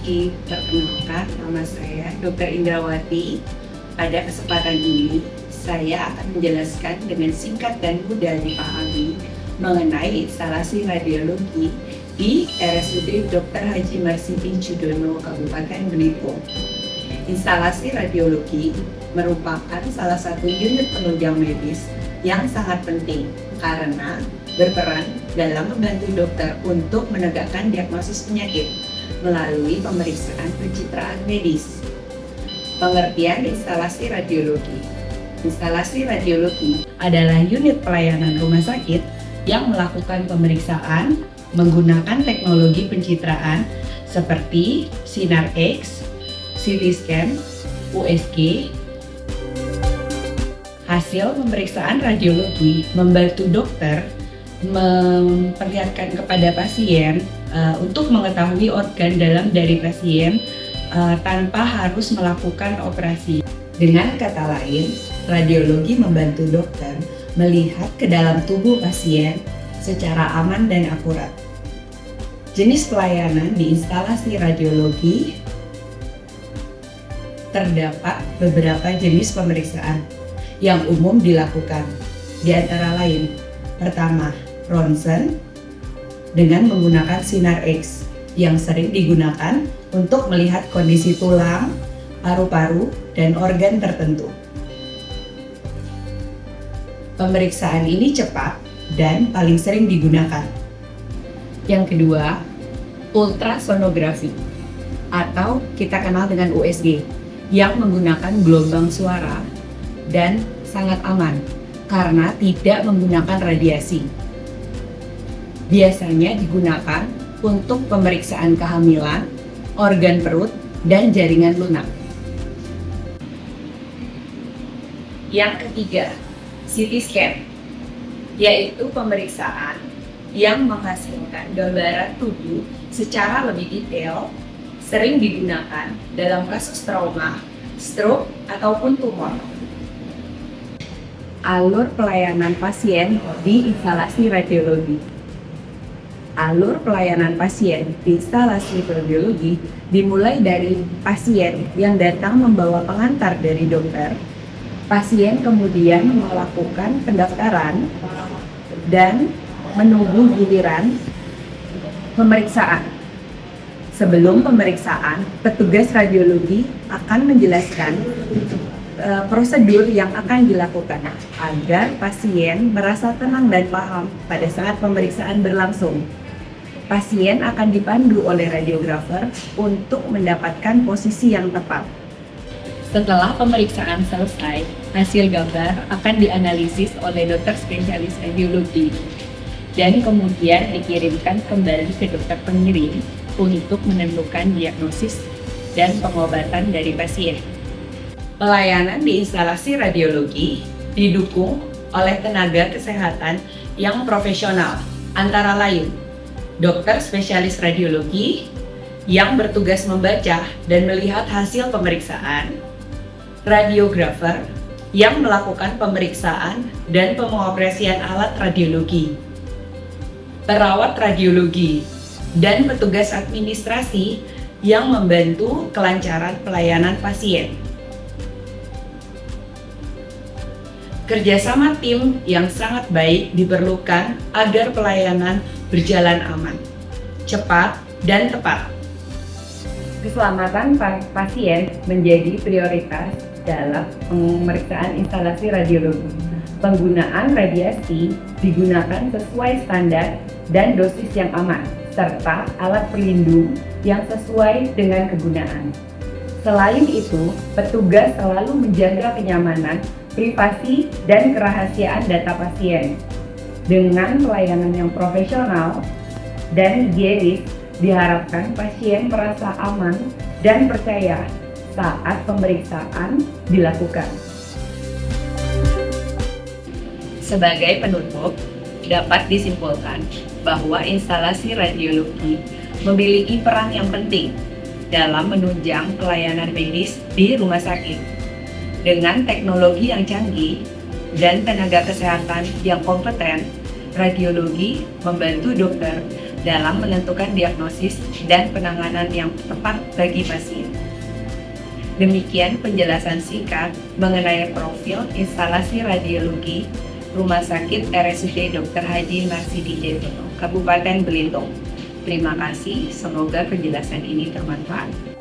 Perkenalkan, nama saya Dr. Indrawati. Pada kesempatan ini, saya akan menjelaskan dengan singkat dan mudah dipahami mengenai instalasi radiologi di RSUD Dr. Haji Marsidi Judono, Kabupaten Belitung. Instalasi radiologi merupakan salah satu unit penunjang medis yang sangat penting karena berperan dalam membantu dokter untuk menegakkan diagnosis penyakit melalui pemeriksaan pencitraan medis. Pengertian instalasi radiologi. Instalasi radiologi adalah unit pelayanan rumah sakit yang melakukan pemeriksaan menggunakan teknologi pencitraan seperti sinar X, CT scan, USG. Hasil pemeriksaan radiologi membantu dokter memperlihatkan kepada pasien untuk mengetahui organ dalam dari pasien tanpa harus melakukan operasi. Dengan kata lain, radiologi membantu dokter melihat ke dalam tubuh pasien secara aman dan akurat. Jenis pelayanan di instalasi radiologi terdapat beberapa jenis pemeriksaan yang umum dilakukan, di antara lain: pertama, ronsen dengan menggunakan sinar X yang sering digunakan untuk melihat kondisi tulang, paru-paru, dan organ tertentu. Pemeriksaan ini cepat dan paling sering digunakan. Yang kedua, ultrasonografi atau kita kenal dengan USG yang menggunakan gelombang suara dan sangat aman karena tidak menggunakan radiasi. Biasanya digunakan untuk pemeriksaan kehamilan, organ perut, dan jaringan lunak. Yang ketiga, CT scan, yaitu pemeriksaan yang menghasilkan gambaran tubuh secara lebih detail, sering digunakan dalam kasus trauma, stroke, ataupun tumor. Alur pelayanan pasien di instalasi radiologi. Alur pelayanan pasien di instalasi radiologi dimulai dari pasien yang datang membawa pengantar dari dokter. Pasien kemudian melakukan pendaftaran dan menunggu giliran pemeriksaan. Sebelum pemeriksaan, petugas radiologi akan menjelaskan prosedur yang akan dilakukan agar pasien merasa tenang dan paham pada saat pemeriksaan berlangsung. Pasien akan dipandu oleh radiografer untuk mendapatkan posisi yang tepat. Setelah pemeriksaan selesai, hasil gambar akan dianalisis oleh dokter spesialis radiologi dan kemudian dikirimkan kembali ke dokter pengirim untuk menentukan diagnosis dan pengobatan dari pasien. Pelayanan di instalasi radiologi didukung oleh tenaga kesehatan yang profesional, antara lain dokter spesialis radiologi yang bertugas membaca dan melihat hasil pemeriksaan, radiografer yang melakukan pemeriksaan dan pengoperasian alat radiologi, perawat radiologi, dan petugas administrasi yang membantu kelancaran pelayanan pasien. Kerjasama tim yang sangat baik diperlukan agar pelayanan berjalan aman, cepat, dan tepat. Keselamatan pasien menjadi prioritas dalam pemeriksaan instalasi radiologi. Penggunaan radiasi digunakan sesuai standar dan dosis yang aman, serta alat pelindung yang sesuai dengan kegunaan. Selain itu, petugas selalu menjaga kenyamanan, privasi, dan kerahasiaan data pasien. Dengan pelayanan yang profesional dan higienis, diharapkan pasien merasa aman dan percaya saat pemeriksaan dilakukan. Sebagai penutup, dapat disimpulkan bahwa instalasi radiologi memiliki peran yang penting dalam menunjang pelayanan medis di rumah sakit. Dengan teknologi yang canggih dan tenaga kesehatan yang kompeten, radiologi membantu dokter dalam menentukan diagnosis dan penanganan yang tepat bagi pasien. Demikian penjelasan singkat mengenai profil instalasi radiologi Rumah Sakit RSUD Dr. Haji Marsidi Jayatono, Kabupaten Belitung. Terima kasih, semoga penjelasan ini bermanfaat.